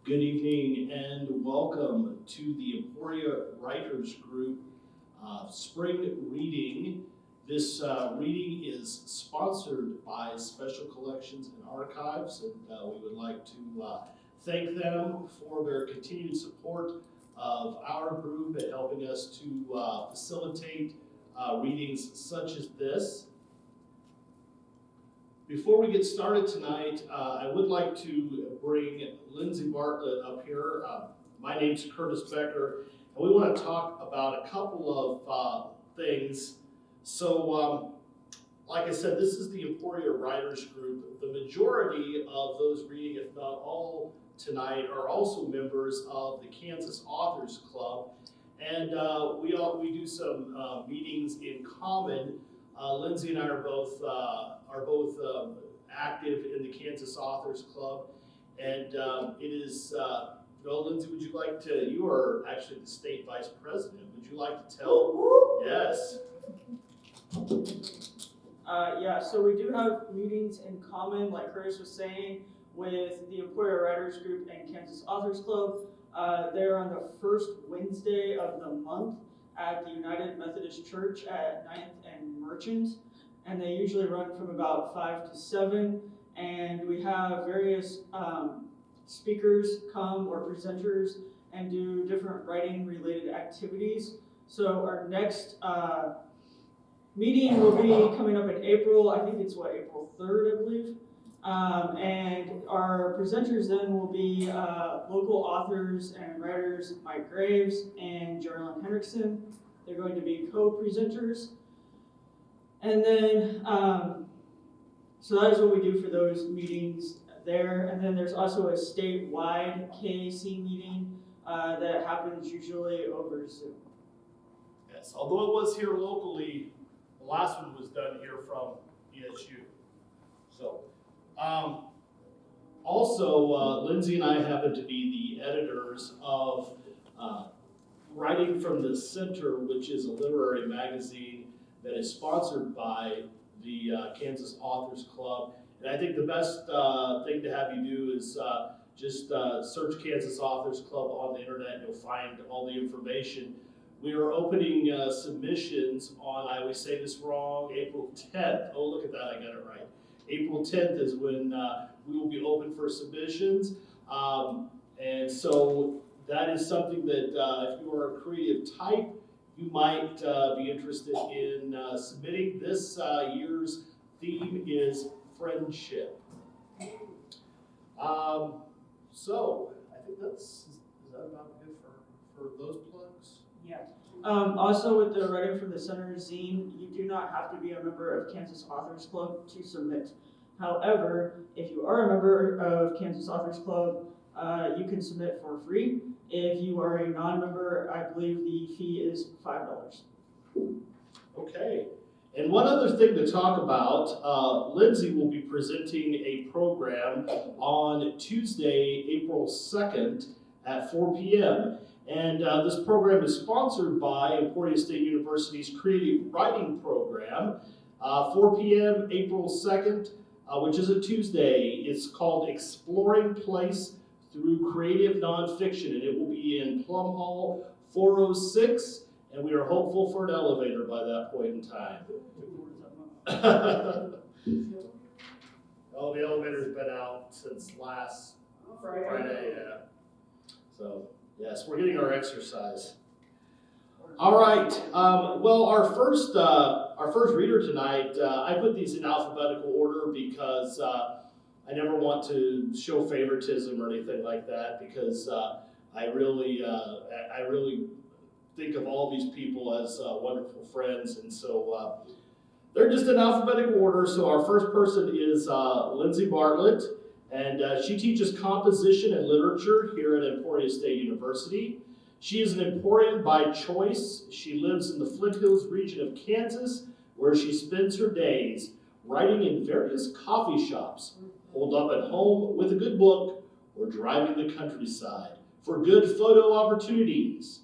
Good evening and welcome to the Emporia Writers Group Spring Reading. This reading is sponsored by Special Collections and Archives, and we would like to thank them for their continued support of our group and helping us to facilitate readings such as this. Before we get started tonight, I would like to bring Lindsey Bartlett up here. My name's Curtis Becker, and we want to talk about a couple of things. So, like I said, this is the Emporia Writers Group. The majority of those reading, if not all tonight, are also members of the Kansas Authors Club. And we do some meetings in common. Lindsey and I are both active in the Kansas Authors Club, and it is. Lindsey, would you like to? You are actually the state vice president. Would you like to tell? Yes. So we do have meetings in common, like Curtis was saying, with the Emporia Writers Group and Kansas Authors Club. They're on the first Wednesday of the month at the United Methodist Church at 9th and Merchant, and they usually run from about 5 to 7, and we have various speakers come or presenters and do different writing related activities. So our next meeting will be coming up in April. I think it's April 3rd, I believe. And our presenters then will be local authors and writers Mike Graves and Geraldine Hendrickson. They're going to be co-presenters. And then, so that is what we do for those meetings there. And then there's also a statewide KAC meeting that happens usually over Zoom. Yes, although it was here locally, the last one was done here from ESU. So, also, Lindsey and I happen to be the editors of Writing from the Center, which is a literary magazine that is sponsored by the Kansas Authors Club. And I think the best thing to have you do is just search Kansas Authors Club on the internet and you'll find all the information. We are opening submissions on, I always say this wrong, April 10th. Oh, look at that, I got it right. April 10th is when we will be open for submissions. And so that is something that if you are a creative type, you might be interested in submitting. This year's theme is friendship. So I think is that about good for those plugs? Yeah. Also with the Writing from the Center zine, you do not have to be a member of Kansas Authors Club to submit. However, if you are a member of Kansas Authors Club, you can submit for free. If you are a non-member, I believe the fee is $5. Okay. And one other thing to talk about, Lindsey will be presenting a program on Tuesday, April 2nd at 4 p.m. And this program is sponsored by Emporia State University's Creative Writing Program. 4 p.m. April 2nd, which is a Tuesday. It's called Exploring Place Through Creative Nonfiction, and it will be in Plum Hall 406, and we are hopeful for an elevator by that point in time. Oh, the elevator's been out since last Friday, yeah. So, yes, we're getting our exercise. All right. Well, our first reader tonight. I put these in alphabetical order because I never want to show favoritism or anything like that. Because I really think of all these people as wonderful friends, and so they're just in alphabetical order. So our first person is Lindsey Bartlett. And she teaches composition and literature here at Emporia State University. She is an Emporian by choice. She lives in the Flint Hills region of Kansas, where she spends her days writing in various coffee shops, holed up at home with a good book, or driving the countryside for good photo opportunities.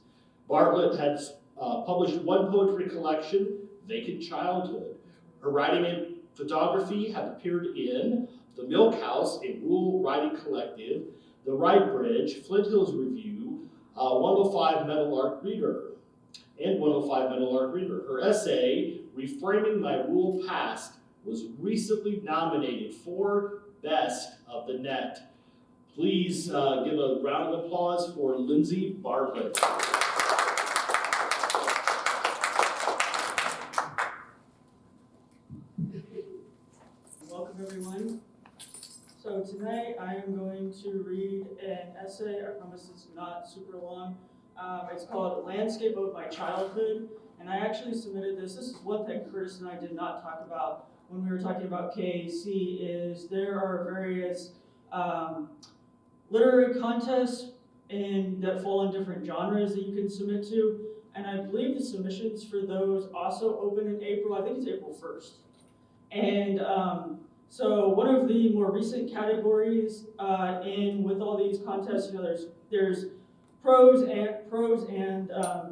Bartlett has published one poetry collection, Vacant Childhood. Her writing and photography have appeared in The Milk House, a rural writing collective, The Wright Bridge, Flint Hills Review, 105 Metal Arc Reader, and 105 Metal Arc Reader. Her essay, Reframing My Rural Past, was recently nominated for Best of the Net. Please give a round of applause for Lindsey Bartlett. Welcome everyone. So tonight I am going to read an essay. I promise it's not super long. It's called Landscape of My Childhood, and I actually submitted this. This is one thing Curtis and I did not talk about when we were talking about KAC, is there are various literary contests that fall in different genres that you can submit to, and I believe the submissions for those also open in April. I think it's April 1st. And so one of the more recent categories with all these contests, there's prose and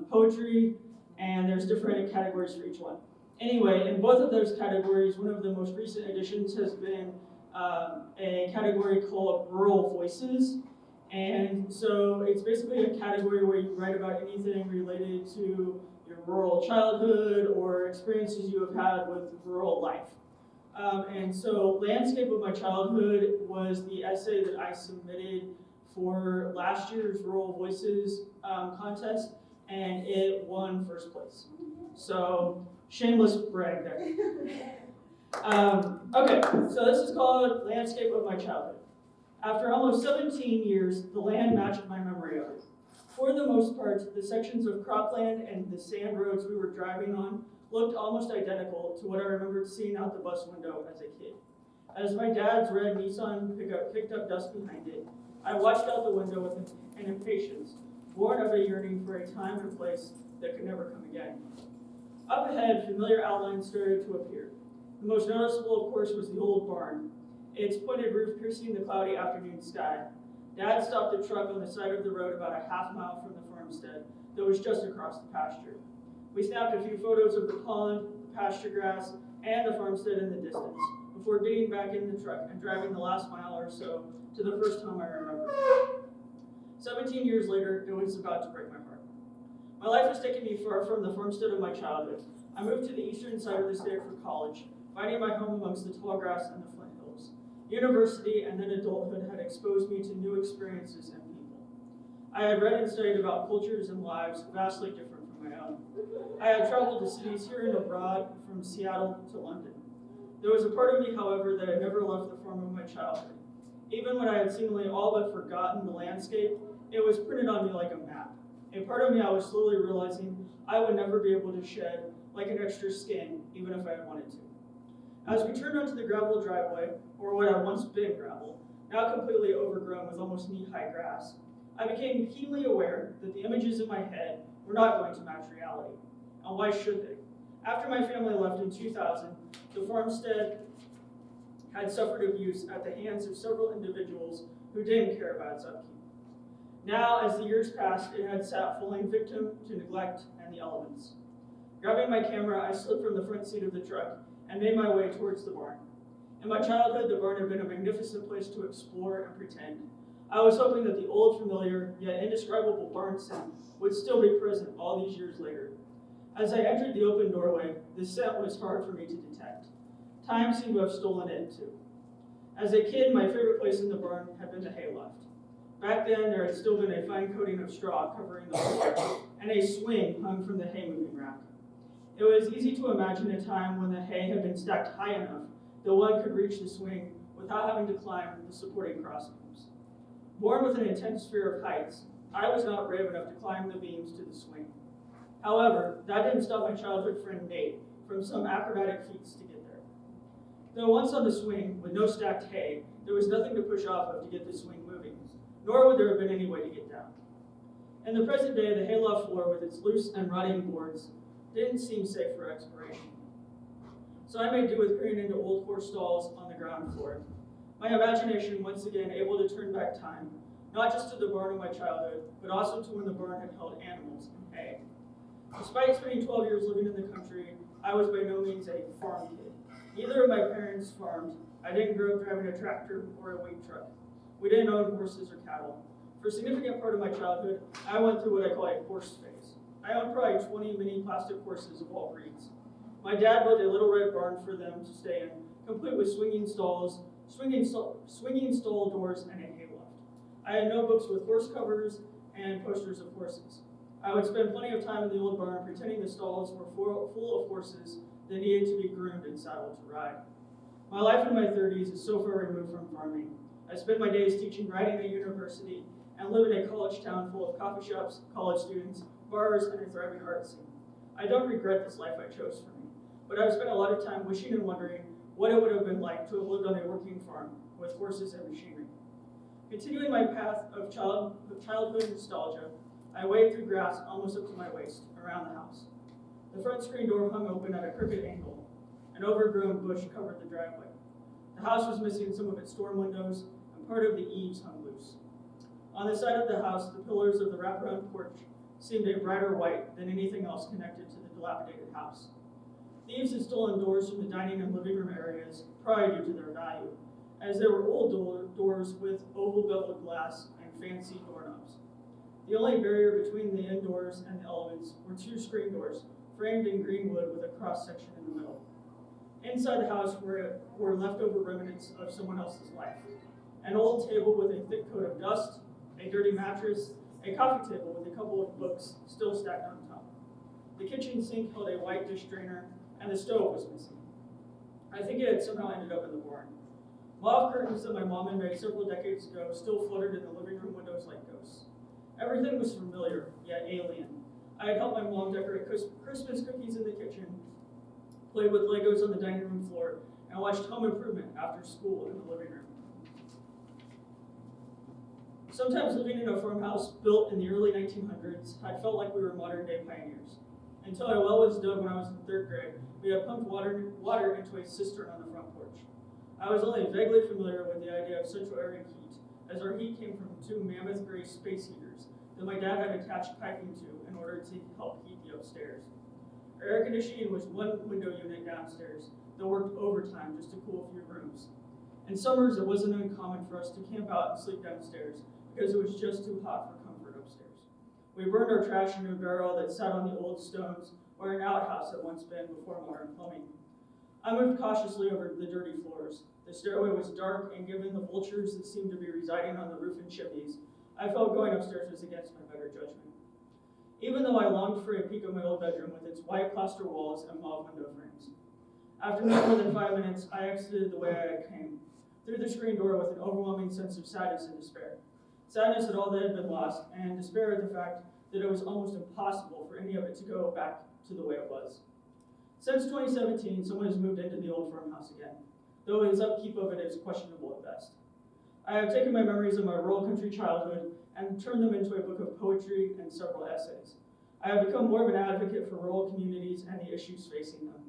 poetry, and there's different categories for each one. Anyway, in both of those categories, one of the most recent additions has been a category called Rural Voices. And so it's basically a category where you write about anything related to your rural childhood or experiences you have had with rural life. And so Landscape of My Childhood was the essay that I submitted for last year's Rural Voices contest, and it won first place. So shameless brag there. Okay, so this is called Landscape of My Childhood. After almost 17 years, the land matched my memory of it. For the most part, the sections of cropland and the sand roads we were driving on looked almost identical to what I remembered seeing out the bus window as a kid. As my dad's red Nissan pickup picked up dust behind it, I watched out the window with an impatience, born of a yearning for a time and place that could never come again. Up ahead, familiar outlines started to appear. The most noticeable, of course, was the old barn, its pointed roof piercing the cloudy afternoon sky. Dad stopped the truck on the side of the road about a half mile from the farmstead that was just across the pasture. We snapped a few photos of the pond, the pasture grass, and the farmstead in the distance, before getting back in the truck and driving the last mile or so to the first home I remember. 17 years later, it was about to break my heart. My life has taken me far from the farmstead of my childhood. I moved to the eastern side of the state for college, finding my home amongst the tall grass and the Flint Hills. University and then adulthood had exposed me to new experiences and people. I had read and studied about cultures and lives vastly different from my own. I had traveled to cities here and abroad, from Seattle to London. There was a part of me, however, that had never left the form of my childhood. Even when I had seemingly all but forgotten the landscape, it was printed on me like a map. A part of me I was slowly realizing I would never be able to shed, like an extra skin, even if I had wanted to. As we turned onto the gravel driveway, or what had once been gravel, now completely overgrown with almost knee-high grass, I became keenly aware that the images in my head were not going to match reality. And why should they? After my family left in 2000, the farmstead had suffered abuse at the hands of several individuals who didn't care about its upkeep. Now, as the years passed, it had sat falling victim to neglect and the elements. Grabbing my camera, I slipped from the front seat of the truck and made my way towards the barn. In my childhood, the barn had been a magnificent place to explore and pretend. I was hoping that the old, familiar, yet indescribable barn scent would still be present all these years later. As I entered the open doorway, the scent was hard for me to detect. Time seemed to have stolen it, too. As a kid, my favorite place in the barn had been the hayloft. Back then, there had still been a fine coating of straw covering the floor, and a swing hung from the hay-moving rack. It was easy to imagine a time when the hay had been stacked high enough that one could reach the swing without having to climb the supporting crossbeams. Born with an intense fear of heights, I was not brave enough to climb the beams to the swing. However, that didn't stop my childhood friend Nate from some acrobatic feats to get there. Though once on the swing, with no stacked hay, there was nothing to push off of to get the swing moving, nor would there have been any way to get down. In the present day, the hayloft floor with its loose and rotting boards didn't seem safe for exploration. So I made do with peering into old horse stalls on the ground floor, my imagination once again able to turn back time, not just to the barn of my childhood, but also to when the barn had held animals and hay. Despite spending 12 years living in the country, I was by no means a farm kid. Neither of my parents farmed. I didn't grow up driving a tractor or a wheat truck. We didn't own horses or cattle. For a significant part of my childhood, I went through what I call a horse phase. I owned probably 20 mini plastic horses of all breeds. My dad built a little red barn for them to stay in, complete with swinging stall doors, and a hay loft. I had notebooks with horse covers and posters of horses. I would spend plenty of time in the old barn pretending the stalls were full of horses that needed to be groomed and saddled to ride. My life in my 30s is so far removed from farming. I spend my days teaching riding at university and live in a college town full of coffee shops, college students, bars, and a thriving art scene. I don't regret this life I chose for me, but I've spent a lot of time wishing and wondering what it would have been like to have lived on a working farm with horses and machinery. Continuing my path of childhood nostalgia, I wade through grass almost up to my waist around the house. The front screen door hung open at a crooked angle. An overgrown bush covered the driveway. The house was missing some of its storm windows, and part of the eaves hung loose. On the side of the house, the pillars of the wraparound porch seemed a brighter white than anything else connected to the dilapidated house. Thieves had stolen doors from the dining and living room areas, probably due to their value, as they were old doors with oval beveled glass and fancy doorknobs. The only barrier between the indoors and the elements were two screen doors, framed in green wood with a cross section in the middle. Inside the house were leftover remnants of someone else's life. An old table with a thick coat of dust, a dirty mattress, a coffee table with a couple of books still stacked on top. The kitchen sink held a white dish drainer, and the stove was missing. I think it had somehow ended up in the barn. Mauve curtains that my mom had made several decades ago still fluttered in the living room windows like ghosts. Everything was familiar, yet alien. I had helped my mom decorate Christmas cookies in the kitchen, played with Legos on the dining room floor, and watched Home Improvement after school in the living room. Sometimes living in a farmhouse built in the early 1900s had felt like we were modern-day pioneers. Until a well was dug when I was in 3rd grade, we had pumped water into a cistern on the front porch. I was only vaguely familiar with the idea of central area heat, as our heat came from 2 mammoth gray space heaters that my dad had attached piping to in order to help heat the upstairs. Our air conditioning was one window unit downstairs that worked overtime just to cool a few rooms. In summers, it wasn't uncommon for us to camp out and sleep downstairs because it was just too hot for comfort upstairs. We burned our trash in a barrel that sat on the old stones where an outhouse had once been before modern plumbing. I moved cautiously over the dirty floors. The stairway was dark, and given the vultures that seemed to be residing on the roof and chimneys, I felt going upstairs was against my better judgment. Even though I longed for a peek of my old bedroom with its white plaster walls and mauve window frames. After no more than 5 minutes, I exited the way I came, through the screen door with an overwhelming sense of sadness and despair. Sadness at all that had been lost, and despair at the fact that it was almost impossible for any of it to go back to the way it was. Since 2017, someone has moved into the old farmhouse again, though his upkeep of it is questionable at best. I have taken my memories of my rural country childhood and turned them into a book of poetry and several essays. I have become more of an advocate for rural communities and the issues facing them.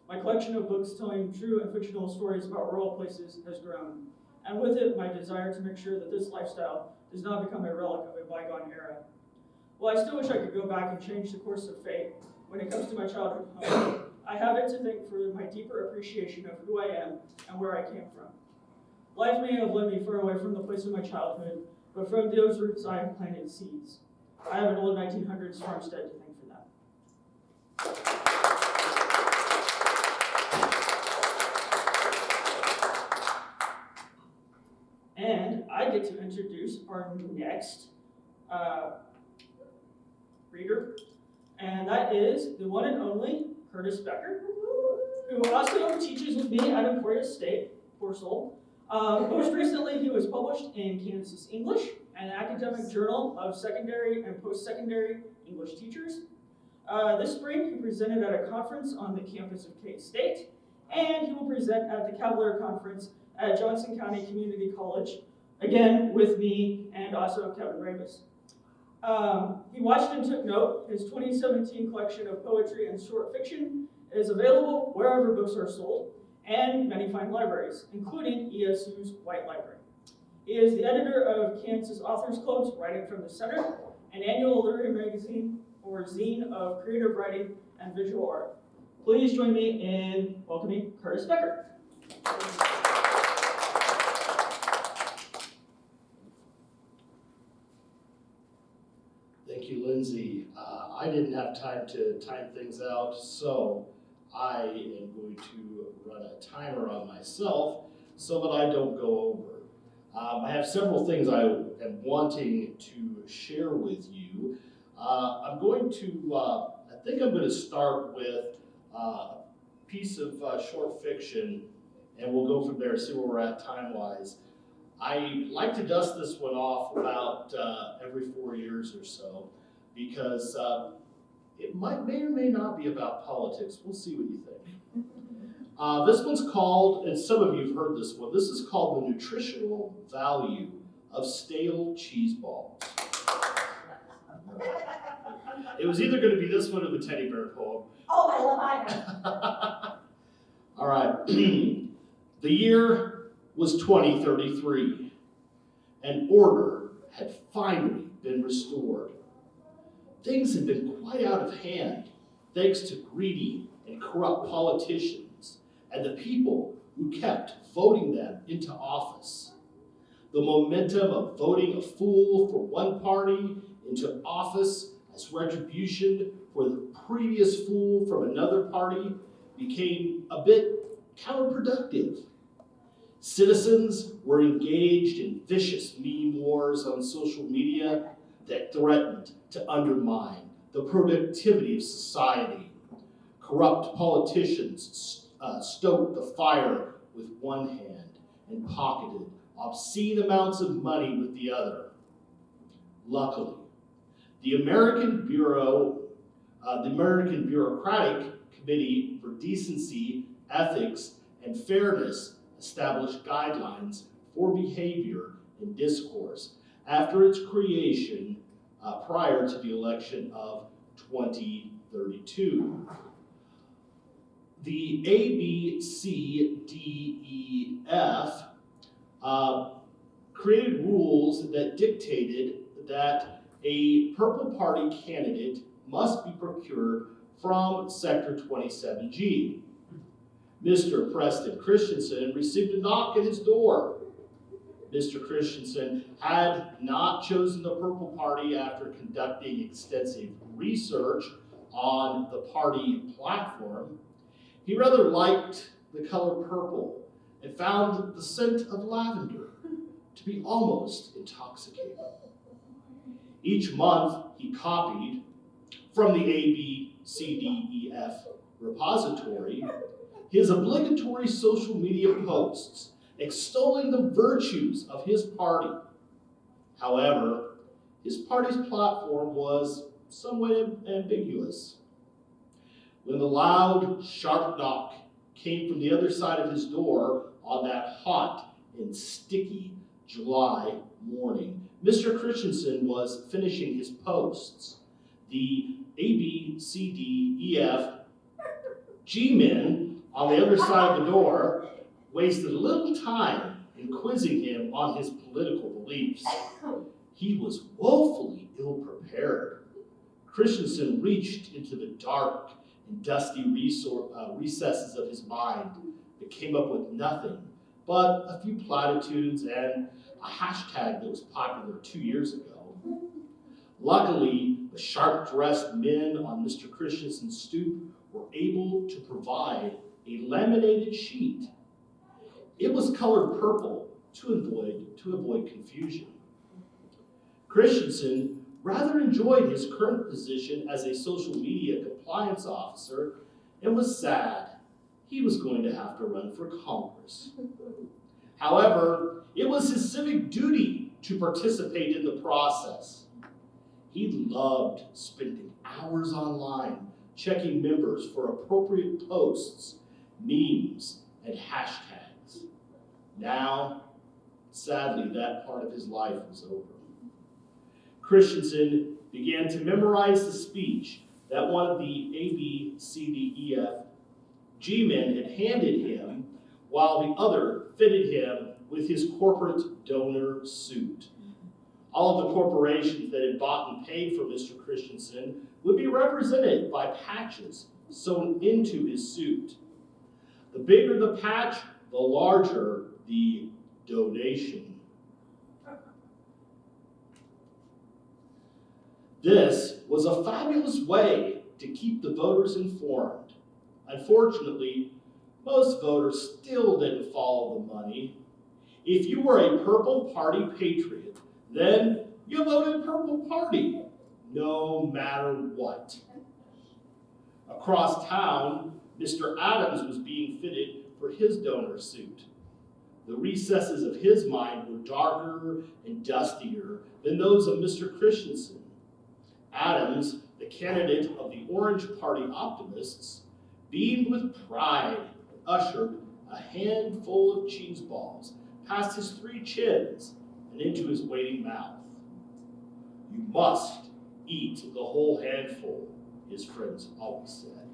My collection of books telling true and fictional stories about rural places has grown, and with it, my desire to make sure that this lifestyle does not become a relic of a bygone era. While I still wish I could go back and change the course of fate when it comes to my childhood home, I have it to thank for my deeper appreciation of who I am and where I came from. Life may have led me far away from the place of my childhood, but from those roots I have planted seeds. I have an old 1900s farmstead to thank for that. And I get to introduce our next reader, and that is the one and only Curtis Becker, who also teaches with me at Emporia State, poor soul. Most recently, he was published in Kansas English, an academic journal of secondary and post-secondary English teachers. This spring, he presented at a conference on the campus of K-State, and he will present at the Cavalier Conference at Johnson County Community College, again with me and also Kevin Rabus. He watched and took note. His 2017 collection of poetry and short fiction is available wherever books are sold and many fine libraries, including ESU's White Library. He is the editor of Kansas Authors Club's Writing from the Center, an annual literary magazine or zine of creative writing and visual art. Please join me in welcoming Curtis Becker. didn't have time to time things out, so I am going to run a timer on myself so that I don't go over. I have several things I am wanting to share with you. I'm going to, I think I'm going to start with a piece of short fiction, and we'll go from there, see where we're at time-wise. I like to dust this one off about every 4 years or so, because it may or may not be about politics. We'll see what you think. This one's called, and some of you have heard this one, this is called The Nutritional Value of Stale Cheese Balls. It was either going to be this one or the teddy bear poem. Oh, I love Idaho. All right. The year was 2033, and order had finally been restored. Things had been quite out of hand, thanks to greedy and corrupt politicians and the people who kept voting them into office. The momentum of voting a fool for one party into office as retribution for the previous fool from another party became a bit counterproductive. Citizens were engaged in vicious meme wars on social media that threatened to undermine the productivity of society. Corrupt politicians stoked the fire with one hand and pocketed obscene amounts of money with the other. Luckily, the American Bureaucratic Committee for Decency, Ethics, and Fairness established guidelines for behavior and discourse after its creation prior to the election of 2032. The ABCDEF created rules that dictated that a Purple Party candidate must be procured from Sector 27G. Mr. Preston Christensen received a knock at his door. Mr. Christensen had not chosen the Purple Party after conducting extensive research on the party platform. He rather liked the color purple and found the scent of lavender to be almost intoxicating. Each month, he copied from the ABCDEF repository his obligatory social media posts extolling the virtues of his party. However, his party's platform was somewhat ambiguous. When the loud, sharp knock came from the other side of his door on that hot and sticky July morning, Mr. Christensen was finishing his posts. The ABCDEF G-men on the other side of the door wasted little time in quizzing him on his political beliefs. He was woefully ill-prepared. Christensen reached into the dark and dusty recesses of his mind, but came up with nothing but a few platitudes and a hashtag that was popular 2 years ago. Luckily, the sharp-dressed men on Mr. Christensen's stoop were able to provide a laminated sheet. It was colored purple to avoid confusion. Christensen rather enjoyed his current position as a social media compliance officer and was sad he was going to have to run for Congress. However, it was his civic duty to participate in the process. He loved spending hours online checking members for appropriate posts, memes, and hashtags. Now, sadly, that part of his life was over. Christensen began to memorize the speech that one of the ABCDEF G-men had handed him, while the other fitted him with his corporate donor suit. All of the corporations that had bought and paid for Mr. Christensen would be represented by patches sewn into his suit. The bigger the patch, the larger the donation. This was a fabulous way to keep the voters informed. Unfortunately, most voters still didn't follow the money. If you were a Purple Party patriot, then you voted Purple Party, no matter what. Across town, Mr. Adams was being fitted for his donor suit. The recesses of his mind were darker and dustier than those of Mr. Christensen. Adams, the candidate of the Orange Party optimists, beamed with pride and ushered a handful of cheese balls past his 3 chins and into his waiting mouth. "You must eat the whole handful," his friends always said.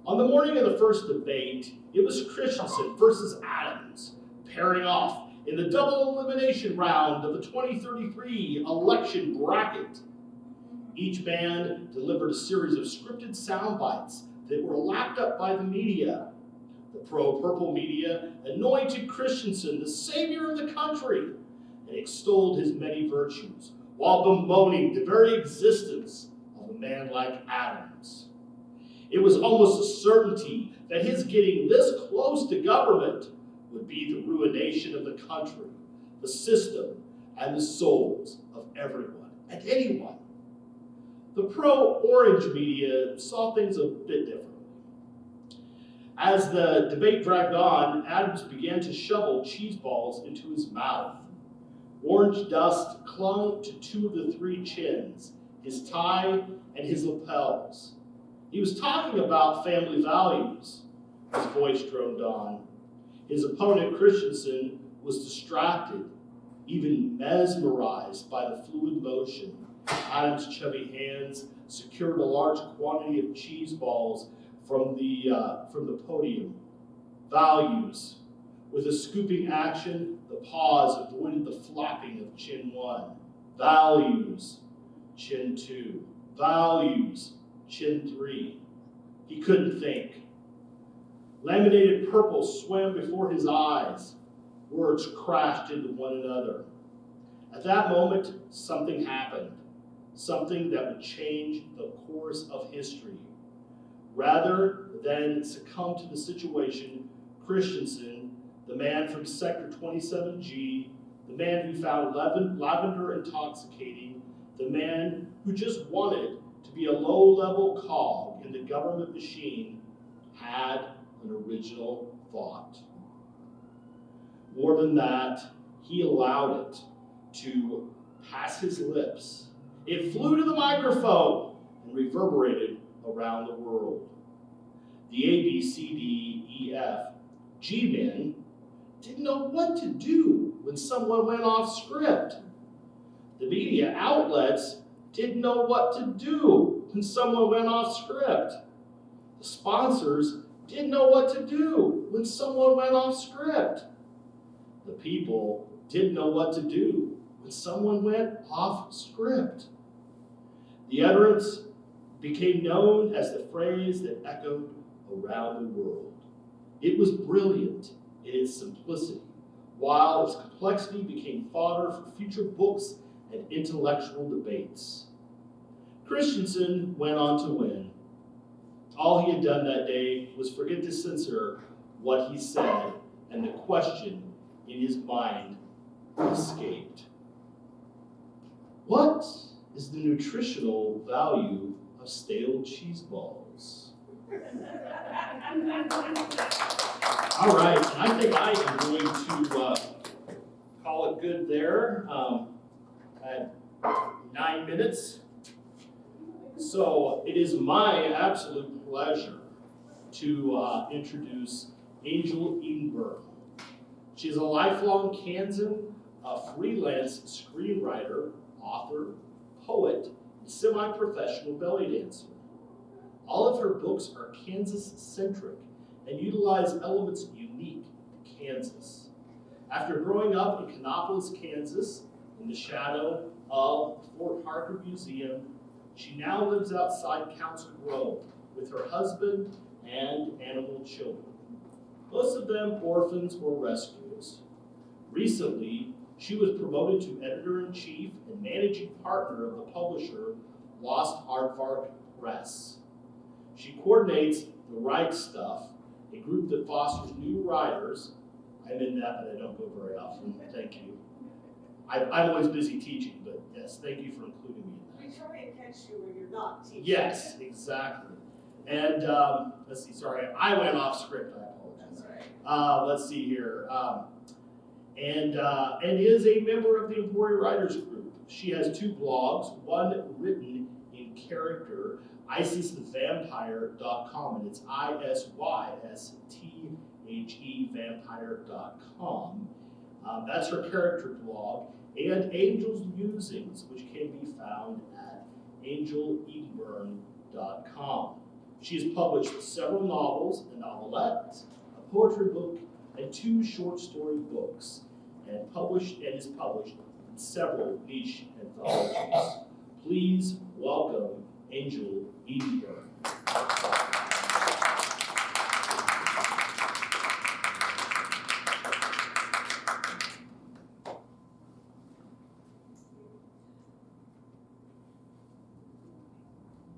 On the morning of the first debate, it was Christensen versus Adams, pairing off in the double elimination round of the 2033 election bracket. Each man delivered a series of scripted sound bites that were lapped up by the media. The pro-purple media anointed Christensen the savior of the country and extolled his many virtues, while bemoaning the very existence of a man like Adams. It was almost a certainty that his getting this close to government would be the ruination of the country, the system, and the souls of everyone and anyone. The pro-orange media saw things a bit differently. As the debate dragged on, Adams began to shovel cheese balls into his mouth. Orange dust clung to 2 of the 3 chins, his tie and his lapels. He was talking about family values. His voice droned on. His opponent, Christensen, was distracted, even mesmerized by the fluid motion. Adams' chubby hands secured a large quantity of cheese balls from the podium. Values. With a scooping action, the pause avoided the flapping of chin 1. Values. Chin 2. Values. Chin 3. He couldn't think. Laminated purple swam before his eyes. Words crashed into one another. At that moment, something happened. Something that would change the course of history. Rather than succumb to the situation, Christensen, the man from Sector 27G, the man who found lavender intoxicating, the man who just wanted to be a low-level cog in the government machine, had an original thought. More than that, he allowed it to pass his lips. It flew to the microphone and reverberated around the world. The A, B, C, D, E, F, G men didn't know what to do when someone went off script. The media outlets didn't know what to do when someone went off script. The sponsors didn't know what to do when someone went off script. The people didn't know what to do when someone went off script. The utterance became known as the phrase that echoed around the world. It was brilliant in its simplicity, while its complexity became fodder for future books and intellectual debates. Christensen went on to win. All he had done that day was forget to censor what he said, and the question in his mind escaped. What is the nutritional value of stale cheese balls? All right, and I think I am going to call it good there. At 9 minutes. So it is my absolute pleasure to introduce Angel Edenburn. She is a lifelong Kansan, a freelance screenwriter, author, poet, and semi-professional belly dancer. All of her books are Kansas-centric and utilize elements unique to Kansas. After growing up in Kannapolis, Kansas, in the shadow of the Fort Harker Museum, she now lives outside Council Grove with her husband and animal children, most of them orphans or rescues. Recently, She was promoted to editor-in-chief and managing partner of the publisher Lost Aardvark Press. She coordinates the Right Stuff, a group that fosters new writers. I'm in that, but I don't go very often. Thank you. I'm always busy teaching, but yes, thank you for including me in that. We try and catch you when you're not teaching. Yes, exactly. And let's see, sorry, I went off script, I apologize. That's right. Let's see here. And is a member of the Emporia Writers Group. She has 2 blogs, one written in character, isysthevampire.com, and it's ISYSTHE vampire.com. That's her character blog, and Angel's Musings, which can be found at angeledenburn.com. She has published several novels, a novelette, a poetry book, and 2 short story books, and is published in several niche anthologies. Please welcome Angel Edenburn.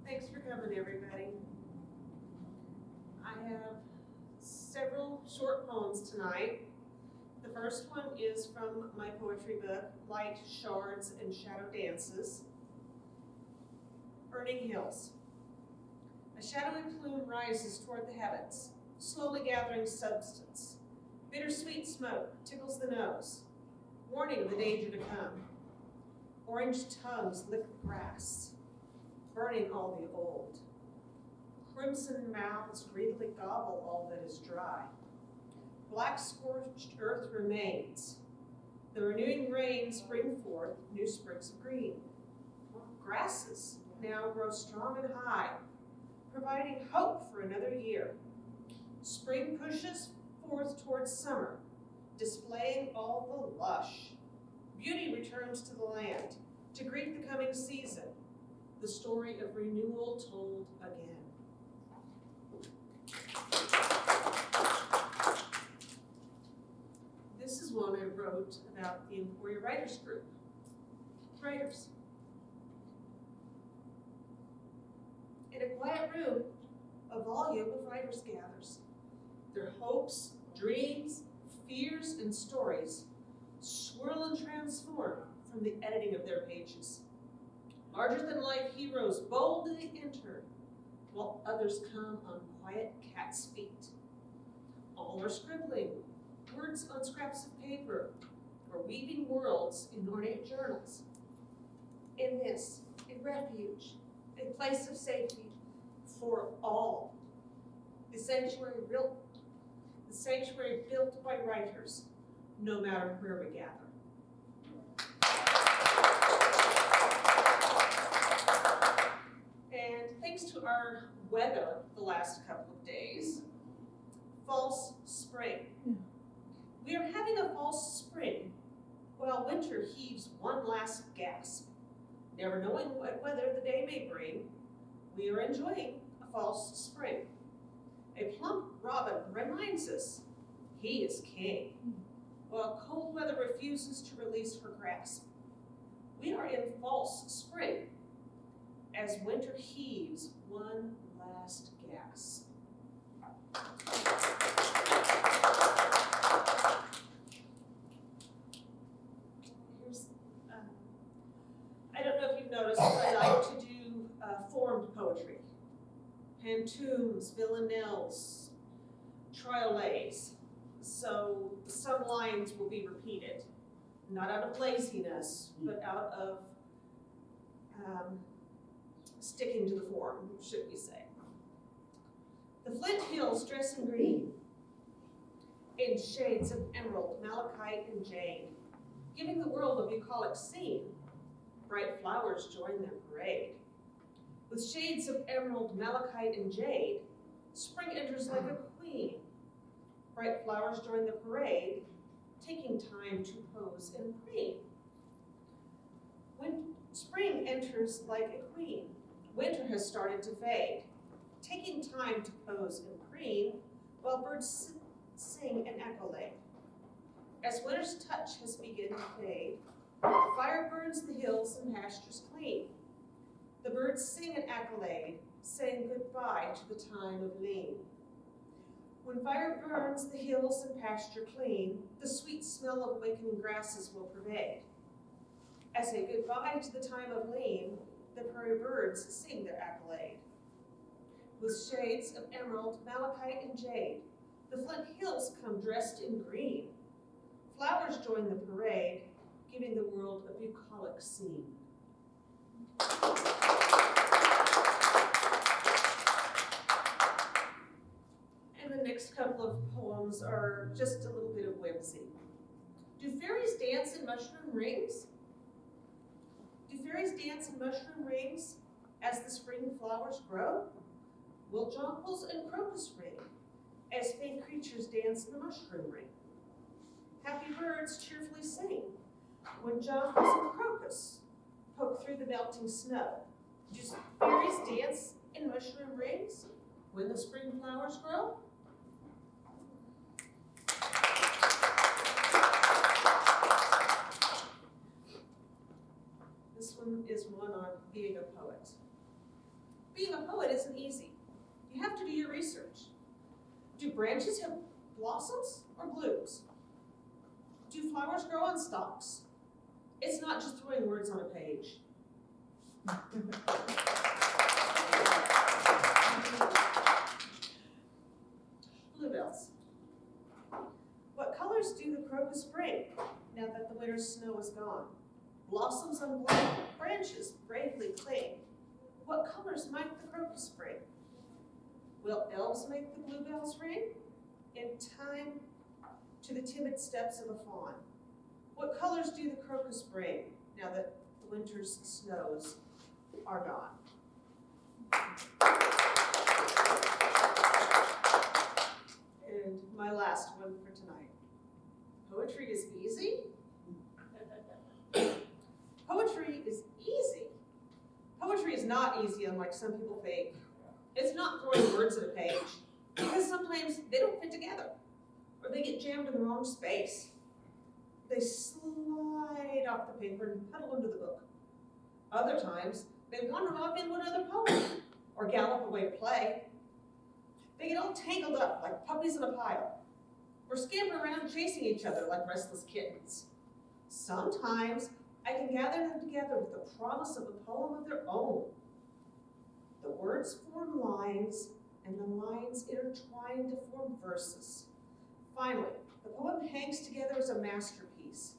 Thanks for coming, everybody. I have several short poems tonight. The first one is from my poetry book, Light Shards and Shadow Dances. Burning Hills. A shadowy plume rises toward the heavens, slowly gathering substance. Bittersweet smoke tickles the nose, warning of the danger to come. Orange tongues lick the grass, burning all the old. Crimson mouths greedily gobble all that is dry. Black scorched earth remains. The renewing rains bring forth new sprigs of green. Grasses now grow strong and high, providing hope for another year. Spring pushes forth towards summer, displaying all the lush. Beauty returns to the land to greet the coming season, the story of renewal told again. This is one I wrote about the Emporia Writers Group. Writers. In a quiet room, a volume of writers gathers. Their hopes, dreams, fears, and stories swirl and transform from the editing of their pages. Larger-than-life heroes boldly enter, while others come on quiet cat's feet. All are scribbling, words on scraps of paper, or weaving worlds in ornate journals. In this, a refuge, a place of safety for all. The sanctuary built by writers, no matter where we gather. And thanks to our weather the last couple of days, false spring. We are having a false spring while winter heaves one last gasp. Never knowing what weather the day may bring, we are enjoying a false spring. A plump robin reminds us he is king, while cold weather refuses to release her grasp. We are in false spring as winter heaves one last gasp. I don't know if you've noticed, but I like to do formed poetry. Pantoums, villanelles, triolets. So some lines will be repeated, not out of laziness, but out of sticking to the form, should we say. The Flint Hills dress in green, in shades of emerald, malachite, and jade, giving the world a bucolic scene. Bright flowers join their parade. With shades of emerald, malachite, and jade, spring enters like a queen. Bright flowers join the parade, taking time to pose and preen. When spring enters like a queen, winter has started to fade, taking time to pose and preen, while birds sing an accolade. as winter's touch has begun to fade, fire burns the hills and pastures clean. The birds sing an accolade, saying goodbye to the time of lean. When fire burns the hills and pasture clean, the sweet smell of wakening grasses will pervade. As a goodbye to the time of lean, the prairie birds sing their accolade. With shades of emerald, malachite, and jade, the Flint Hills come dressed in green. Flowers join the parade, giving the world a bucolic scene. And the next couple of poems are just a little bit of whimsy. Do fairies dance in mushroom rings? Do fairies dance in mushroom rings as the spring flowers grow? Will jonquils and crocus ring as faint creatures dance in the mushroom ring? Happy birds cheerfully sing when jonquils and crocus poke through the melting snow. Do fairies dance in mushroom rings when the spring flowers grow? This one is one on being a poet. Being a poet isn't easy. You have to do your research. Do branches have blossoms or blooms? Do flowers grow on stalks? It's not just throwing words on a page. Bluebells. What colors do the crocus bring now that the winter's snow is gone? Blossoms on branches bravely cling. What colors might the crocus bring? Will elves make the bluebells ring in time to the timid steps of a fawn? What colors do the crocus bring now that the winter's snows are gone? And my last one for tonight. Poetry is easy? Poetry is easy. Poetry is not easy, unlike some people think. It's not throwing words at a page, because sometimes they don't fit together, or they get jammed in the wrong space. They slide off the paper and puddle into the book. Other times, they wander off into another poem, or gallop away to play. They get all tangled up like puppies in a pile, or scamper around chasing each other like restless kittens. Sometimes I can gather them together with the promise of a poem of their own. The words form lines, and the lines intertwine to form verses. Finally, the poem hangs together as a masterpiece,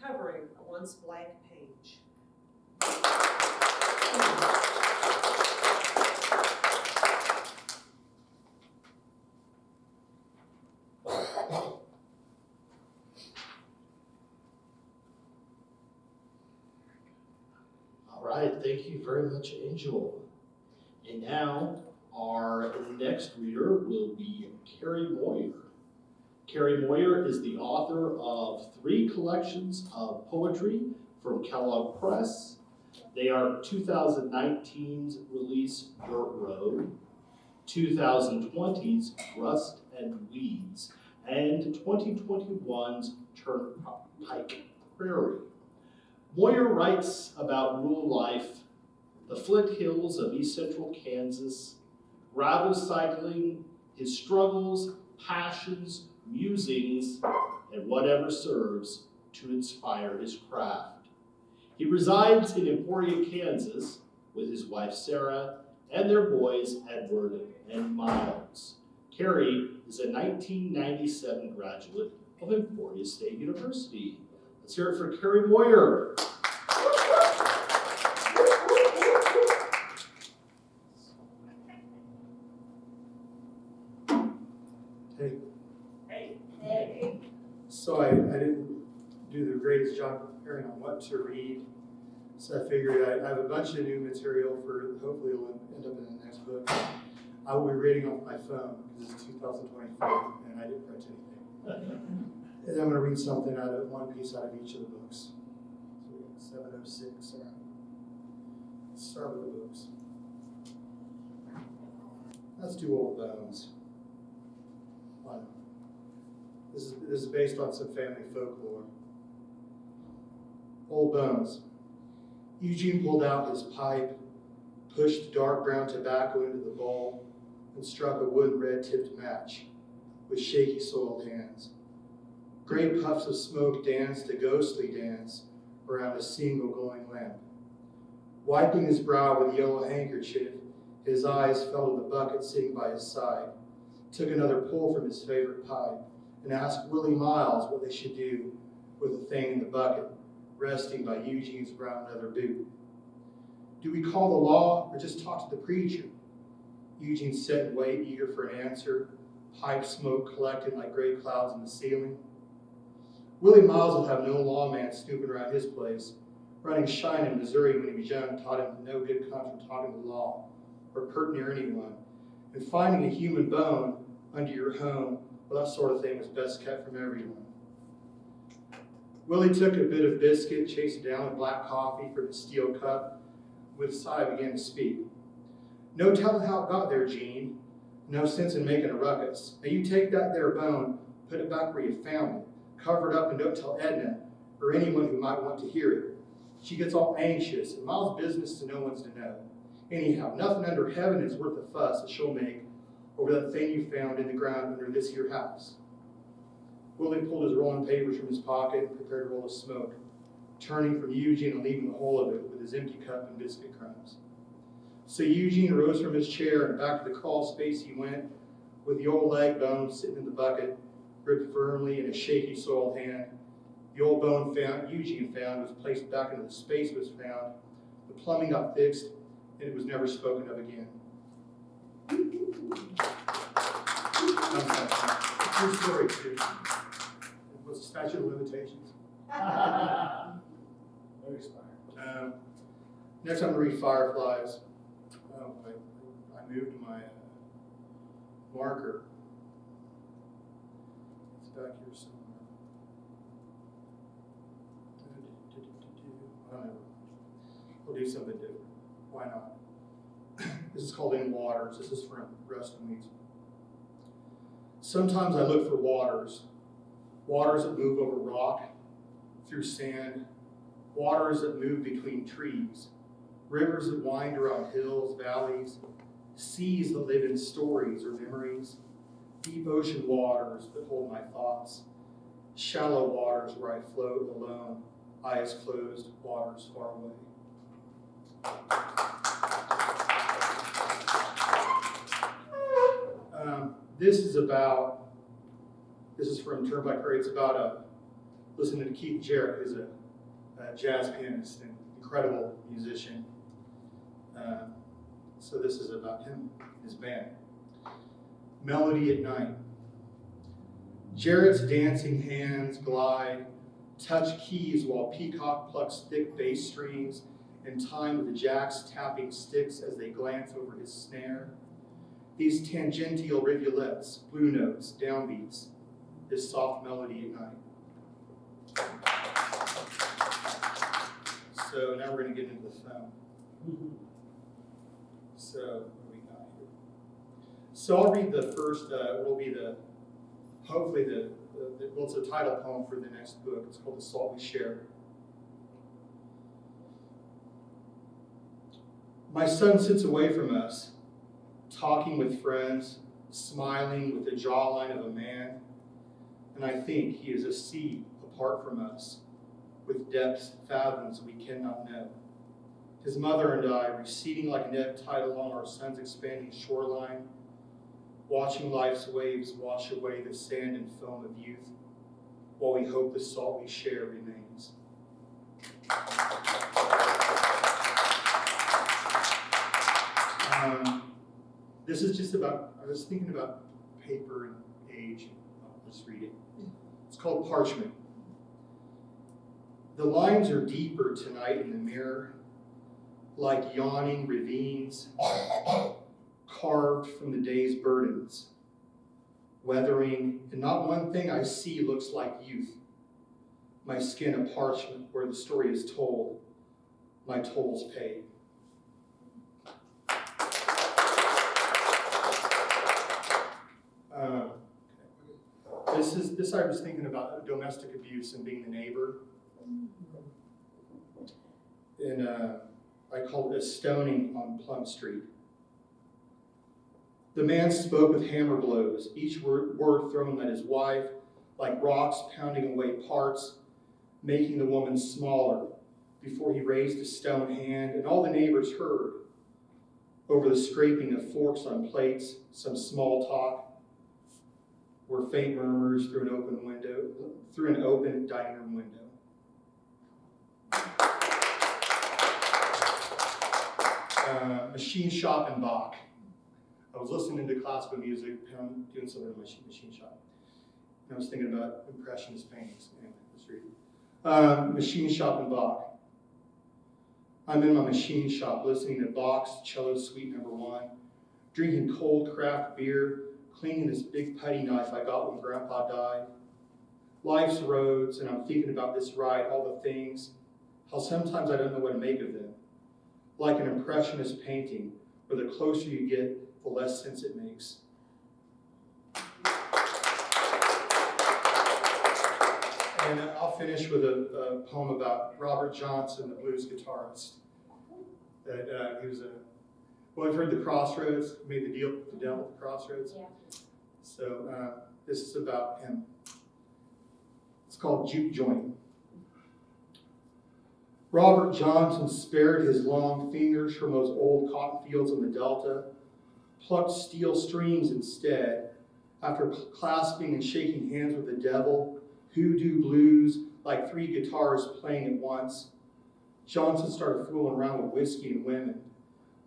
covering a once blank page. All right, thank you very much, Angel. And now, our next reader will be Kerry Moyer. Kerry Moyer is the author of 3 collections of poetry from Kellogg Press. They are 2019's release, Dirt Road, 2020's Rust and Weeds, and 2021's Turnpike Prairie. Moyer writes about rural life, the Flint Hills of East Central Kansas, gravel cycling, his struggles, passions, musings, and whatever serves to inspire his craft. He resides in Emporia, Kansas, with his wife Sarah and their boys Edward and Miles. Kerry is a 1997 graduate of Emporia State University. Let's hear it for Kerry Moyer. Hey. So I didn't do the greatest job preparing on what to read. So I figured I have a bunch of new material for, hopefully it'll end up in the next book. I will be reading off my phone because it's 2024 and I didn't print anything. And I'm going to read something one piece out of each of the books. So we got 706 around. Let's start with the books. Let's do Old Bones. Why not? This is based on some family folklore. Old bones. Eugene pulled out his pipe, pushed dark brown tobacco into the bowl, and struck a wooden red-tipped match with shaky, soiled hands. Great puffs of smoke danced a ghostly dance around a single glowing lamp. Wiping his brow with a yellow handkerchief, his eyes fell to the bucket sitting by his side, took another pull from his favorite pipe, and asked Willie Miles what they should do with the thing in the bucket, resting by Eugene's brown leather boot. Do we call the law or just talk to the preacher? Eugene sat and waited, eager for an answer, pipe smoke collecting like gray clouds in the ceiling. Willie Miles would have no lawman snooping around his place. Running shine in Missouri when he was young taught him no good comes from talking the law or pert near anyone. And finding a human bone under your home, well, that sort of thing was best kept from everyone. Willie took a bit of biscuit, chased it down with black coffee from his steel cup. With a sigh, began to speak. No telling how it got there, Gene. No sense in making a ruckus. Now you take that there bone, put it back where you found it, cover it up and don't tell Edna or anyone who might want to hear it. She gets all anxious, and Miles' business to no one's to know. Anyhow, nothing under heaven is worth the fuss that she'll make over that thing you found in the ground under this here house. Willie pulled his rolling papers from his pocket and prepared to roll a smoke, turning from Eugene and leaving the whole of it with his empty cup and biscuit crumbs. So Eugene rose from his chair and back to the crawl space he went, with the old leg bone sitting in the bucket, gripped firmly in a shaky, soiled hand. The old bone Eugene found was placed back into the space it was found. The plumbing got fixed, and it was never spoken of again. True story, too. What's the statute of limitations? Very expired. Next, I'm going to read Fireflies. I moved my marker. It's back here somewhere. I don't know. We'll do something different. Why not? This is called In Waters. This is from Rustin Weeds. Sometimes I look for waters that move over rock, through sand, waters that move between trees, rivers that wind around hills, valleys, seas that live in stories or memories, deep ocean waters that hold my thoughts, shallow waters where I float alone, eyes closed, waters far away. This is from Turnpike Parade. It's about listening to Keith Jarrett, who's a jazz pianist and incredible musician. So this is about him, his band. Melody at Night. Jarrett's dancing hands glide, touch keys while Peacock plucks thick bass strings in time with the jacks tapping sticks as they glance over his snare. These tangential rivulets, blue notes, downbeats, this soft melody at night. So now we're going to get into the film. So what do we got here? So I'll read the first, will be hopefully it's a title poem for the next book. It's called The Salt We Share. My son sits away from us, talking with friends, smiling with the jawline of a man, and I think he is a sea apart from us, with depths, fathoms we cannot know. His mother and I, receding like an ebb tide along our son's expanding shoreline, watching life's waves wash away the sand and foam of youth, while we hope the salt we share remains. This is just about, I was thinking about paper and age. I'll just read it. It's called Parchment. The lines are deeper tonight in the mirror, like yawning ravines, carved from the day's burdens, weathering, and not one thing I see looks like youth. My skin a parchment where the story is told, my tolls paid. this I was thinking about domestic abuse and being the neighbor. And I called it a stoning on Plum Street. The man spoke with hammer blows, each word thrown at his wife, like rocks pounding away parts, making the woman smaller, before he raised a stone hand, and all the neighbors heard, over the scraping of forks on plates, some small talk, were faint murmurs through an open dining room window. Machine shop in Bach. I was listening to classical music, doing something in my machine shop. And I was thinking about impressionist paintings. Anyway, let's read it. Machine shop in Bach. I'm in my machine shop listening to Bach's Cello Suite No. 1, drinking cold craft beer, cleaning this big putty knife I got when Grandpa died. Life's roads, and I'm thinking about this ride, all the things, how sometimes I don't know what to make of them. Like an impressionist painting, where the closer you get, the less sense it makes. And I'll finish with a poem about Robert Johnson, the blues guitarist. That he was we've heard the Crossroads, made the deal with the devil at the Crossroads. Yeah. So this is about him. It's called Juke Joint. Robert Johnson spared his long fingers from those old cotton fields in the Delta, plucked steel strings instead, after clasping and shaking hands with the devil, hoodoo blues like 3 guitars playing at once. Johnson started fooling around with whiskey and women,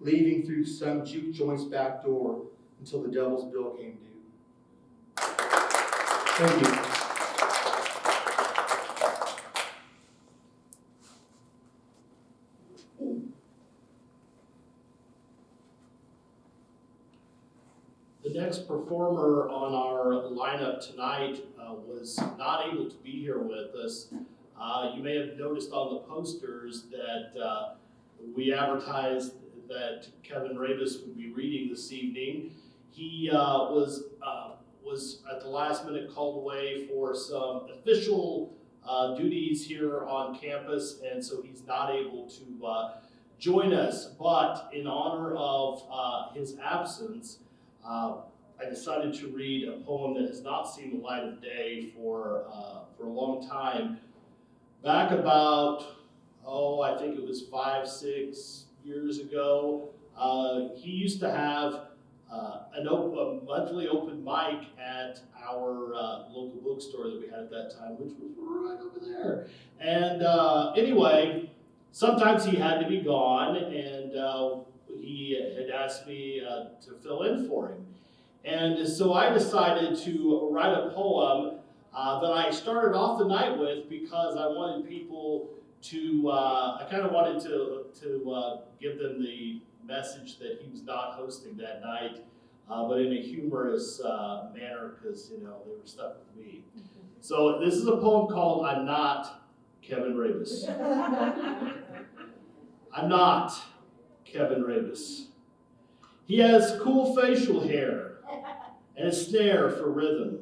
leaving through some juke joint's back door until the devil's bill came due. Thank you. The next performer on our lineup tonight was not able to be here with us. You may have noticed on the posters that we advertised that Kevin Rabus would be reading this evening. He was at the last minute called away for some official duties here on campus, and so he's not able to join us. But in honor of his absence, I decided to read a poem that has not seen the light of day for a long time. Back about, I think it was 5-6 years ago, he used to have a monthly open mic at our local bookstore that we had at that time, which was right over there. And anyway, sometimes he had to be gone, and he had asked me to fill in for him. And so I decided to write a poem that I started off the night with because I wanted people to, I kind of wanted to give them the message that he was not hosting that night, but in a humorous manner because, they were stuck with me. So this is a poem called I'm Not Kevin Rabus. I'm not Kevin Rabus. He has cool facial hair and a snare for rhythm.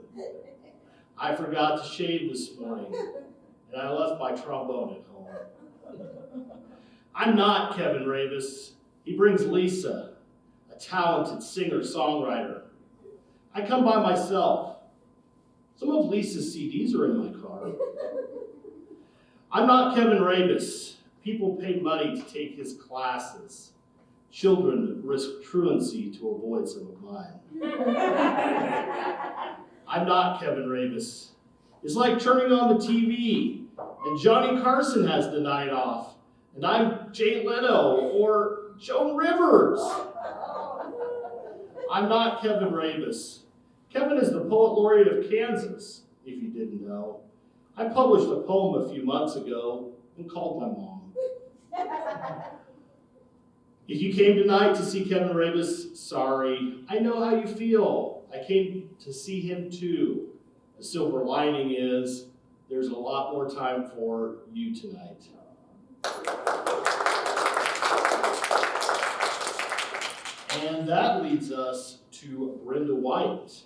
I forgot to shave this morning, and I left my trombone at home. I'm not Kevin Rabus. He brings Lisa, a talented singer-songwriter. I come by myself. Some of Lisa's CDs are in my car. I'm not Kevin Rabus. People pay money to take his classes. Children risk truancy to avoid some of mine. I'm not Kevin Rabus. It's like turning on the TV and Johnny Carson has the night off, and I'm Jay Leno or Joan Rivers. I'm not Kevin Rabus. Kevin is the poet laureate of Kansas, if you didn't know. I published a poem a few months ago and called my mom. If you came tonight to see Kevin Rabus, sorry. I know how you feel. I came to see him too. The silver lining is there's a lot more time for you tonight. And that leads us to Brenda White,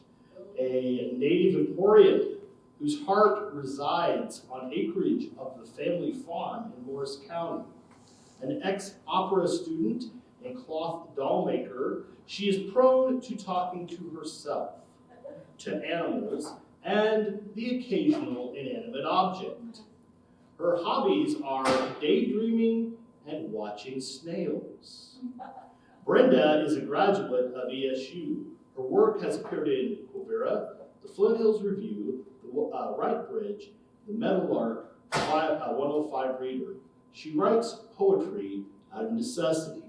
a native Emporian whose heart resides on acreage of the family farm in Morris County. An ex-opera student and cloth doll maker, she is prone to talking to herself, to animals, and the occasional inanimate object. Her hobbies are daydreaming and watching snails. Brenda is a graduate of ESU. Her work has appeared in Quivira, the Flint Hills Review, the Wright Bridge, the Meadowlark 105 Reader. She writes poetry out of necessity.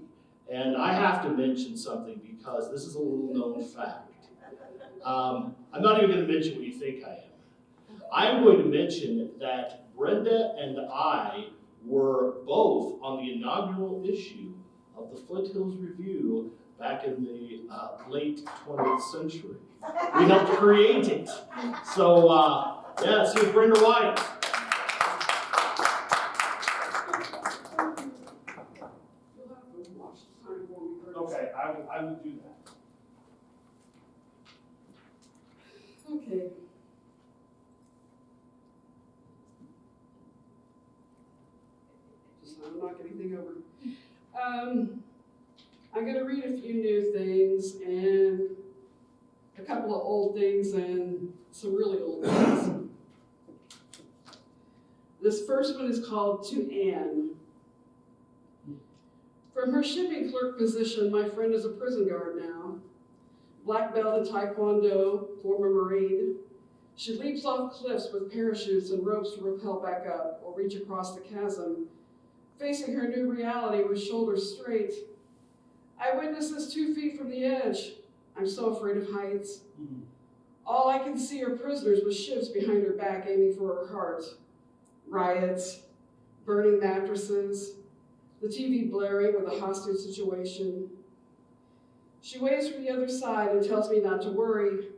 And I have to mention something because this is a little known fact. I'm not even going to mention what you think I am. I'm going to mention that Brenda and I were both on the inaugural issue of the Flint Hills Review back in the late 20th century. We helped create it. So, yeah, see Brenda White. Okay, I will do that. Okay. Just so I'm not getting anything over. I'm going to read a few new things and a couple of old things and some really old things. This first one is called To Anne. From her shipping clerk position, my friend is a prison guard now. Black belt in Taekwondo, former Marine. She leaps off cliffs with parachutes and ropes to rappel back up or reach across the chasm, facing her new reality with shoulders straight. I witness this 2 feet from the edge. I'm so afraid of heights. All I can see are prisoners with shivs behind her back aiming for her heart. Riots, burning mattresses, the TV blaring with a hostage situation. She waves from the other side and tells me not to worry.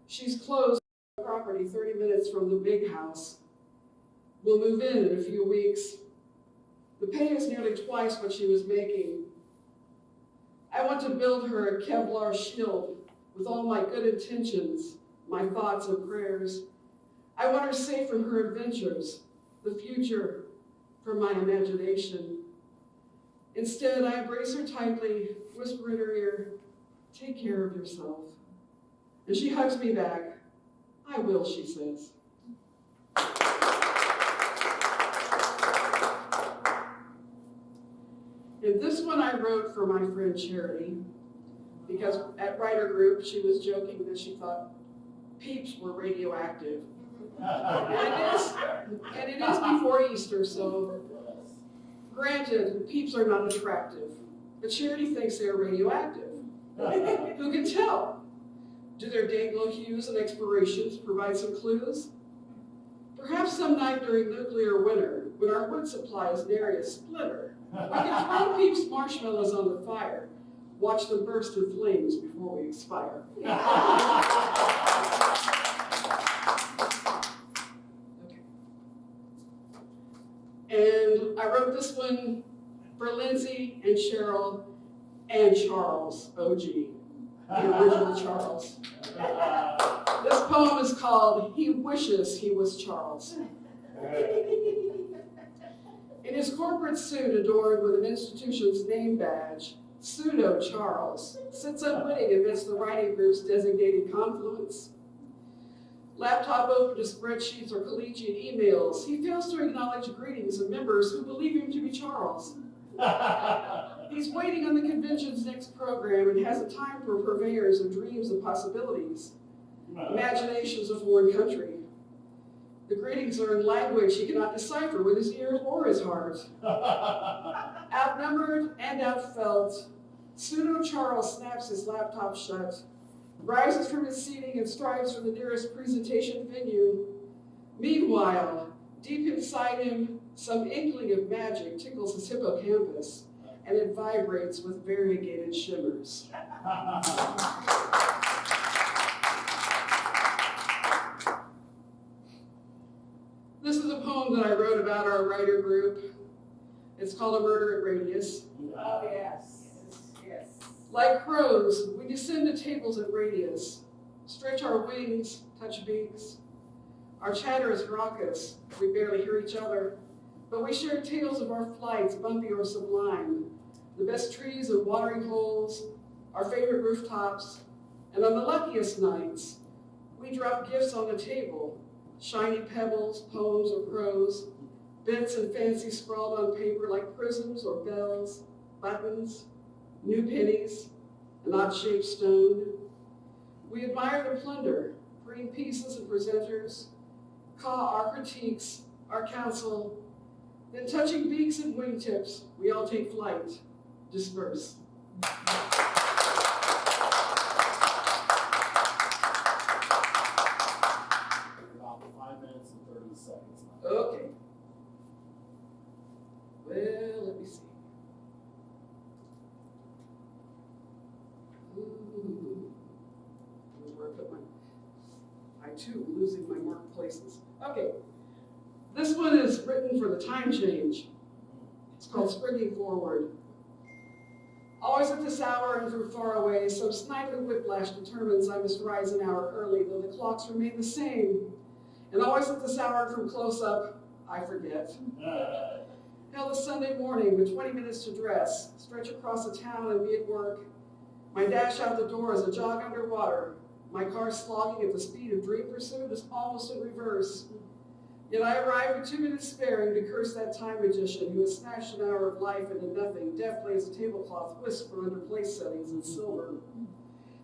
She's closed on property 30 minutes from the big house. We'll move in a few weeks. The pay is nearly twice what she was making. I want to build her a Kevlar shield with all my good intentions, my thoughts and prayers. I want her safe from her adventures, the future, from my imagination. Instead, I embrace her tightly, whisper in her ear, "Take care of yourself." And she hugs me back. "I will," she says. And this one I wrote for my friend Charity, because at writer group, she was joking that she thought peeps were radioactive. And it is before Easter, so granted, peeps are not attractive, but Charity thinks they are radioactive. Who can tell? Do their day-glow hues and explorations provide some clues? Perhaps some night during nuclear winter, when our wood supply is nary a splinter, we can throw peeps marshmallows on the fire, watch them burst in flames before we expire. And I wrote this one for Lindsey and Cheryl and Charles, OG, the original Charles. This poem is called He Wishes He Was Charles. In his corporate suit adorned with an institution's name badge, pseudo Charles sits unwitting amidst the writing group's designated confluence. Laptop open to spreadsheets or collegiate emails, he fails to acknowledge greetings of members who believe him to be Charles. He's waiting on the convention's next program and hasn't time for purveyors of dreams and possibilities, imaginations of foreign country. The greetings are in language he cannot decipher with his ears or his heart. Outnumbered and outfelt, pseudo Charles snaps his laptop shut, rises from his seating and strives for the nearest presentation venue. Meanwhile, deep inside him, some inkling of magic tickles his hippocampus, and it vibrates with variegated shimmers. This is a poem that I wrote about our writer group. It's called A Murder at Radius. Oh, yes, yes. Like crows, we descend to tables at radius, stretch our wings, touch beaks. Our chatter is raucous. We barely hear each other, but we share tales of our flights, bumpy or sublime, the best trees and watering holes, our favorite rooftops, and on the luckiest nights, we drop gifts on the table, shiny pebbles, poems or prose, bits and fancy scrawled on paper like prisms or bells, buttons, new pennies, an odd-shaped stone. We admire the plunder, green pieces and presenters, caw our critiques, our counsel, then touching beaks and wingtips, we all take flight, disperse. About 5 minutes and 30 seconds left. Okay. Well, let me see. Where I put my, I too am losing my marked places. Okay. This one is written for the time change. It's called Springing Forward. Always at this hour and from far away, some sniper whiplash determines I must rise an hour early, though the clocks remain the same. And always at this hour from close up, I forget. Hell, a Sunday morning with 20 minutes to dress, stretch across the town and be at work. My dash out the door is a jog underwater. My car slogging at the speed of dream pursuit is almost in reverse. Yet I arrive with 2 minutes sparing to curse that time magician who has snatched an hour of life into nothing, deftly as a tablecloth whisked from under place settings in silver.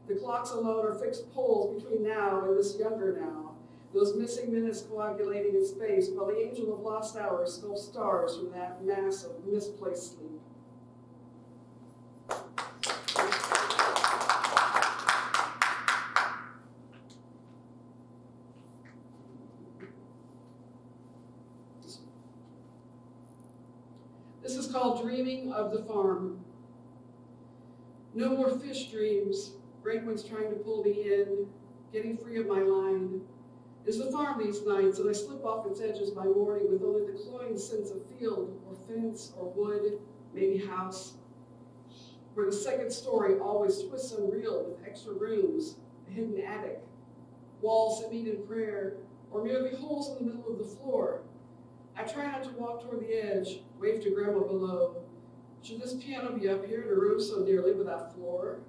The clocks alone are fixed poles between now and this younger now, those missing minutes coagulating in space, while the angel of lost hours sculpts stars from that mass of misplaced sleep. This is called Dreaming of the Farm. No more fish dreams, great ones trying to pull me in, getting free of my line. Is the farm these nights, and I slip off its edges by morning with only the cloying sense of field or fence or wood, maybe house, where the second story always twists unreal with extra rooms, a hidden attic, walls that meet in prayer, or merely holes in the middle of the floor. I try not to walk toward the edge, wave to grandma below. Should this piano be up here in a room so nearly without floor?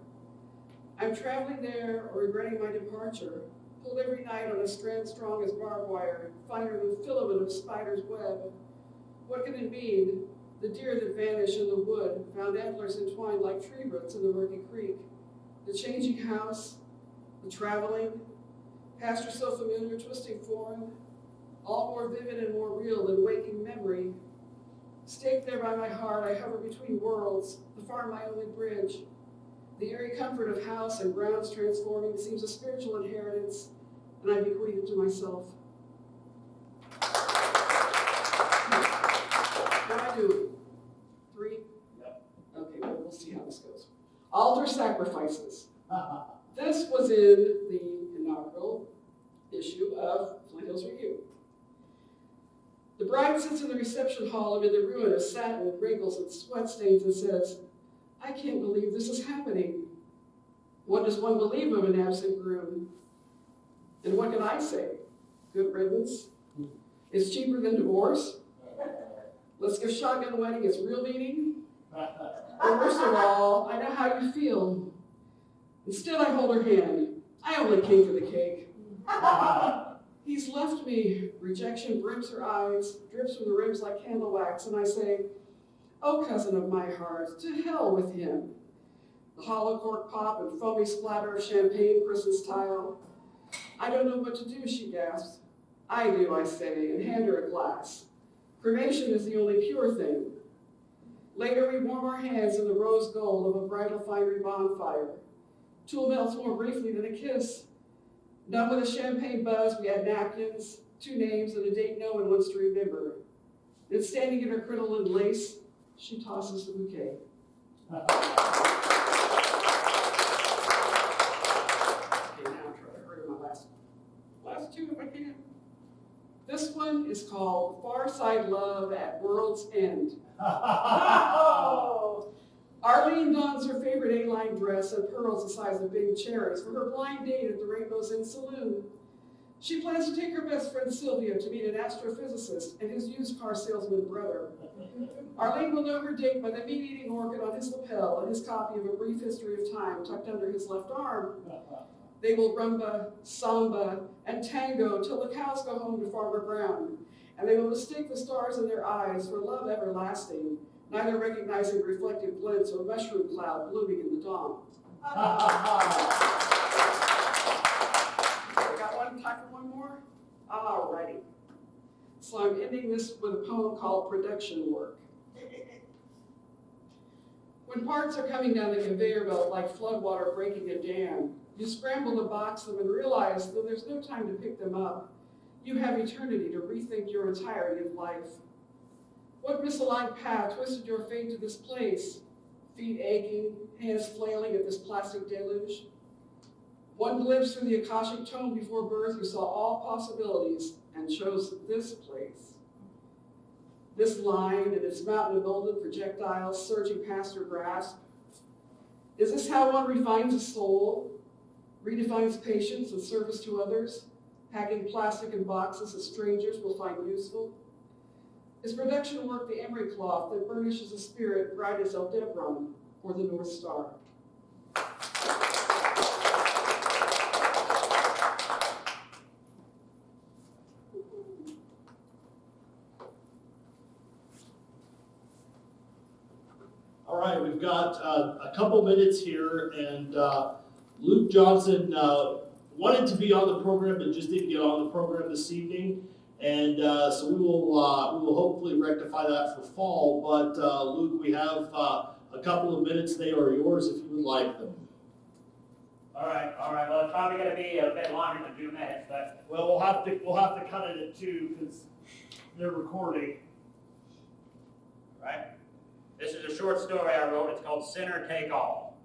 I'm traveling there or regretting my departure, pulled every night on a strand strong as barbed wire, finer than filament of a spider's web. What can it mean? The deer that vanish in the wood, found antlers entwined like tree roots in the murky creek. The changing house, the traveling, pasture so familiar, twisting foreign, all more vivid and more real than waking memory. Staked there by my heart, I hover between worlds, the farm my only bridge. The airy comfort of house and grounds transforming seems a spiritual inheritance, and I bequeath it to myself. What do I do? 3? Yep. Okay, well, we'll see how this goes. Altar sacrifices. This was in the inaugural issue of Flint Hills Review. The bride sits in the reception hall amid the ruin of satin, wrinkles, and sweat stains and says, I can't believe this is happening. What does one believe of an absent groom? And what can I say? Good riddance. It's cheaper than divorce. Let's give shotgun wedding its real meaning. Or worst of all, I know how you feel. Instead, I hold her hand. I only came for the cake. He's left me. Rejection brims her eyes, drips from the rims like candle wax, and I say, oh, cousin of my heart, to hell with him. The hollow cork pop and foamy splatter of champagne crissens tile. I don't know what to do, she gasps. I do, I say, and hand her a glass. Cremation is the only pure thing. Later we warm our hands in the rose gold of a bridal finery bonfire. Tool melts more briefly than a kiss. Done with a champagne buzz, we add napkins, 2 names, and a date no one wants to remember. Then standing in her crinoline lace, she tosses the bouquet. Okay, now I'll try to hurry my last 2 if I can. This one is called Far Side Love at World's End. Oh! Arlene dons her favorite A-line dress and pearls the size of big cherries for her blind date at the Rainbow's Inn Saloon. She plans to take her best friend Sylvia to meet an astrophysicist and his used car salesman brother. Arlene will know her date by the meat-eating orchid on his lapel and his copy of A Brief History of Time tucked under his left arm. They will rumba, samba, and tango till the cows go home to Farmer Brown, and they will mistake the stars in their eyes for love everlasting, neither recognizing reflective glints of a mushroom cloud blooming in the dawn. Time for one more? Alrighty. So I'm ending this with a poem called Production Work. When parts are coming down the conveyor belt like floodwater breaking a dam, you scramble to box them and realize that there's no time to pick them up. You have eternity to rethink your entirety of life. What misaligned path twisted your fate to this place? Feet aching, hands flailing at this plastic deluge? One glimpse through the Akashic tome before birth, you saw all possibilities and chose this place. This line and its mountain of molded projectiles surging past your grasp. Is this how one refines a soul, redefines patience and service to others, packing plastic in boxes that strangers will find useful? Is production work the emery cloth that burnishes a spirit bright as Edenburn or the North Star? All right, we've got a couple minutes here, and Luke Johnson wanted to be on the program, but just didn't get on the program this evening, and so we will hopefully rectify that for fall. But Luke, we have a couple of minutes. They are yours if you would like them. All right. Well, it's probably going to be a bit longer than 2 minutes, but Well, we'll have to cut it at 2 because they're recording. right. This is a short story I wrote. It's called Sinner Take All.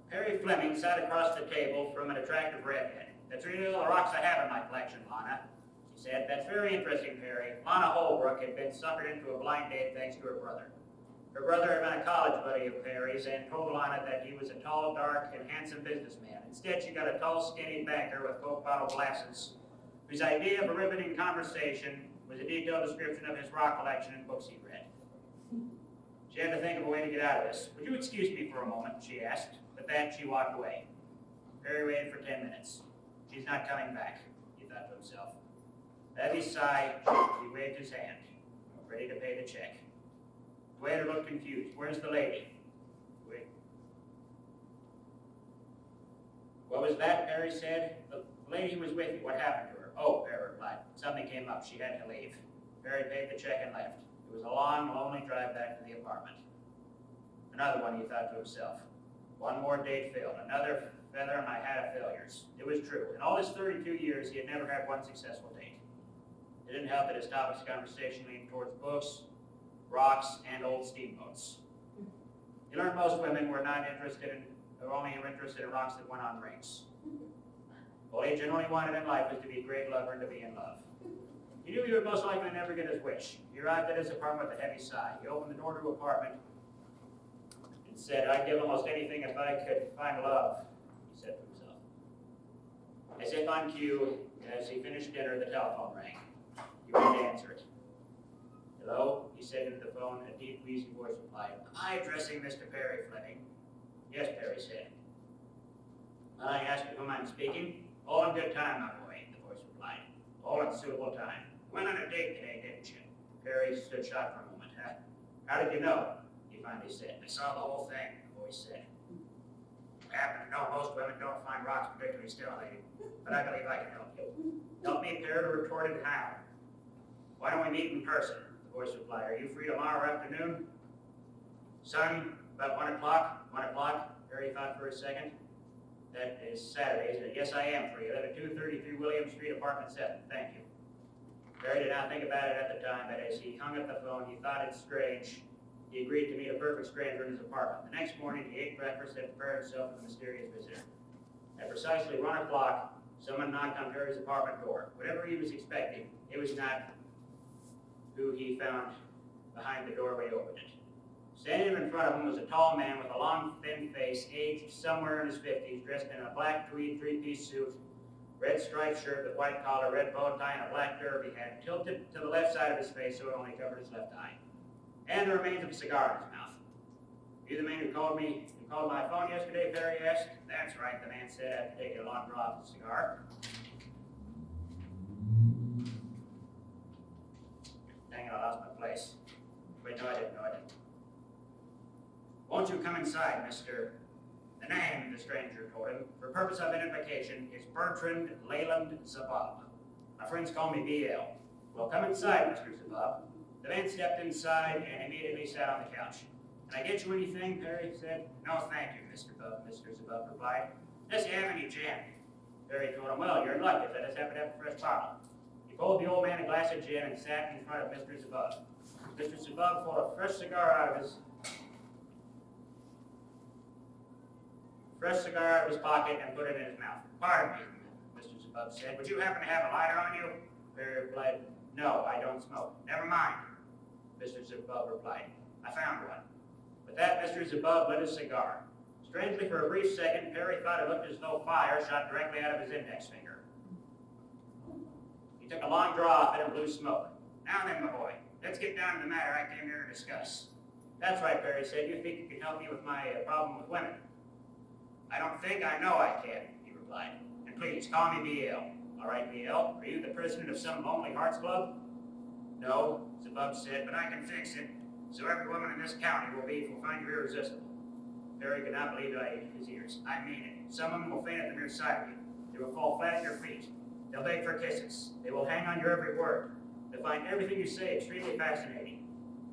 Perry Fleming sat across the table from an attractive redhead. "That's really all the rocks I have in my collection, Lana," she said. "That's very interesting, Perry." Lana Holbrook had been suckered into a blind date thanks to her brother. Her brother had been a college buddy of Perry's and told Lana that he was a tall, dark, and handsome businessman. Instead, she got a tall, skinny banker with Coke bottle glasses, whose idea of a riveting conversation was a detailed description of his rock collection and books he read. She had to think of a way to get out of this. "Would you excuse me for a moment?" she asked. With that, she walked away. Perry waited for 10 minutes. "She's not coming back," he thought to himself. As he sighed, he waved his hand, ready to pay the check. The waiter looked confused. "Where's the lady?" "Wait. What was that?" Perry said. "The lady was with you. What happened to her?" "Oh," Perry replied. "Something came up. She had to leave." Perry paid the check and left. It was a long, lonely drive back to the apartment. Another one, he thought to himself. One more date failed. Another feather in my hat of failures. It was true. In all his 32 years, he had never had one successful date. It didn't help that his topics of conversation leaned towards books, rocks, and old steamboats. He learned most women were only interested in rocks that went on rings. All he generally wanted in life was to be a great lover and to be in love. He knew he would most likely never get his wish. He arrived at his apartment with a heavy sigh. He opened the door to the apartment and said, "I'd give almost anything if I could find love," he said to himself. As if on cue, as he finished dinner, the telephone rang. He went to answer it. "Hello?" he said into the phone. A deep, wheezy voice replied, "Am I addressing Mr. Perry Fleming?" "Yes," Perry said. "May I ask you whom I'm speaking?" "All in good time, my boy," the voice replied. "All in suitable time. Went on a date today, didn't you?" Perry stood shocked for a moment. How did you know?" he finally said. "I saw the whole thing," the voice said. "I happen to know most women don't find rocks particularly stimulating, but I believe I can help you." "Help me, Perry," retorted. "How?" "Why don't we meet in person?" the voice replied. "Are you free tomorrow afternoon?" "Son, about 1 o'clock?" 1 o'clock, Perry thought for a second. "That is Saturday, isn't it?" "Yes, I am free. I live at 233 William Street, apartment 7. Thank you." Perry did not think about it at the time, but as he hung up the phone, he thought it strange. He agreed to meet a perfect stranger in his apartment. The next morning, he ate breakfast and prepared himself for the mysterious visitor. At precisely 1 o'clock, someone knocked on Perry's apartment door. Whatever he was expecting, it was not who he found behind the door when he opened it. Standing in front of him was a tall man with a long, thin face, aged somewhere in his 50s, dressed in a black tweed three-piece suit Red striped shirt with white collar, red bow tie, and a black derby hat tilted to the left side of his face so it only covered his left eye. And the remains of a cigar in his mouth. You the man who called my phone yesterday, Perry asked? That's right, the man said after taking a long draw of the cigar. Dang it, I lost my place. Wait, no, I didn't. Won't you come inside, mister? The name, the stranger told him, for purpose of identification, is Bertrand Leyland Zabab. My friends call me B.L. Well, come inside, Mr. Zabab. The man stepped inside and immediately sat on the couch. Can I get you anything, Perry said. No, thank you, Mr. Zabab replied. Does you have any gin? Perry told him, well, you're in luck if I just happen to have a fresh bottle. He pulled the old man a glass of gin and sat in front of Mr. Zabab. Mr. Zabab pulled a fresh cigar out of his pocket and put it in his mouth. Pardon me, Mr. Zabab said. Would you happen to have a lighter on you? Perry replied, no, I don't smoke. Never mind, Mr. Zabab replied. I found one. With that, Mr. Zabab lit his cigar. Strangely, for a brief second, Perry thought it looked as though fire shot directly out of his index finger. He took a long draw off it and blew smoke. Now then, my boy, let's get down to the matter I came here to discuss. That's right, Perry said. You think you can help me with my problem with women? I don't think, I know I can, he replied. And please, call me B.L. All right, B.L., are you the president of some Lonely Hearts Club? No, Zabab said, but I can fix it. So every woman in this county will find you irresistible. Perry could not believe his ears. I mean it. Some women will faint at the mere sight of you. They will fall flat at your feet. They'll beg for kisses. They will hang on your every word. They'll find everything you say extremely fascinating.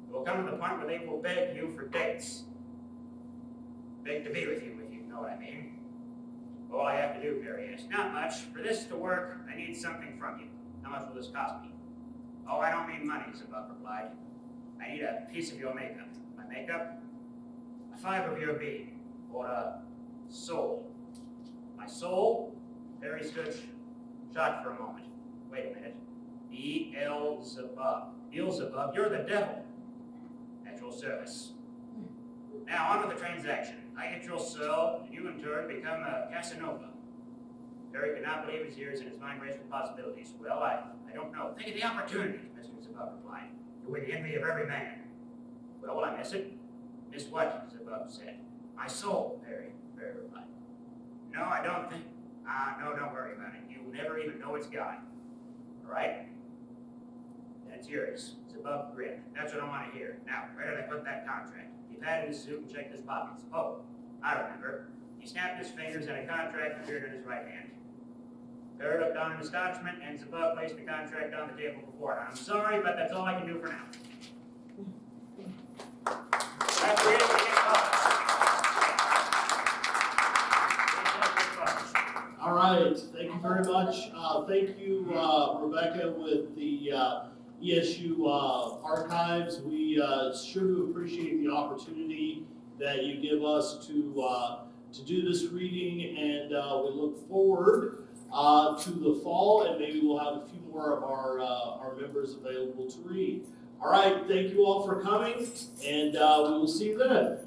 It will come to the point where they will beg you for dates. Beg to be with you, if you know what I mean. All I have to do, Perry asked. Not much. For this to work, I need something from you. How much will this cost me? Oh, I don't mean money, Zabab replied. I need a piece of your makeup. My makeup? A fiber of your being, or a soul. My soul? Perry stood shocked for a moment. Wait a minute. Beelzebub. Beelzebub, you're the devil. At your service. Now, on with the transaction. I get your soul, and you in turn become a Casanova. Perry could not believe his ears, and his mind raced with possibilities. Well, I don't know. Think of the opportunities, Mr. Zabab replied. You win the envy of every man. Well, will I miss it? Miss what? Zabab said. My soul, Perry replied. No, I don't think. No, don't worry about it. You will never even know it's gone. All right? Then it's yours. Zabab grinned. That's what I want to hear. Now, where did I put that contract? He patted his suit and checked his pockets. Oh, I remember. He snapped his fingers and a contract appeared in his right hand. Perry looked on in astonishment, and Zabab placed the contract on the table before him. I'm sorry, but that's all I can do for now. That's really All right, thank you very much. Thank you, Rebecca, with the ESU archives. We sure do appreciate the opportunity that you give us to do this reading, and we look forward to the fall, and maybe we'll have a few more of our members available to read. All right, thank you all for coming, and we will see you then.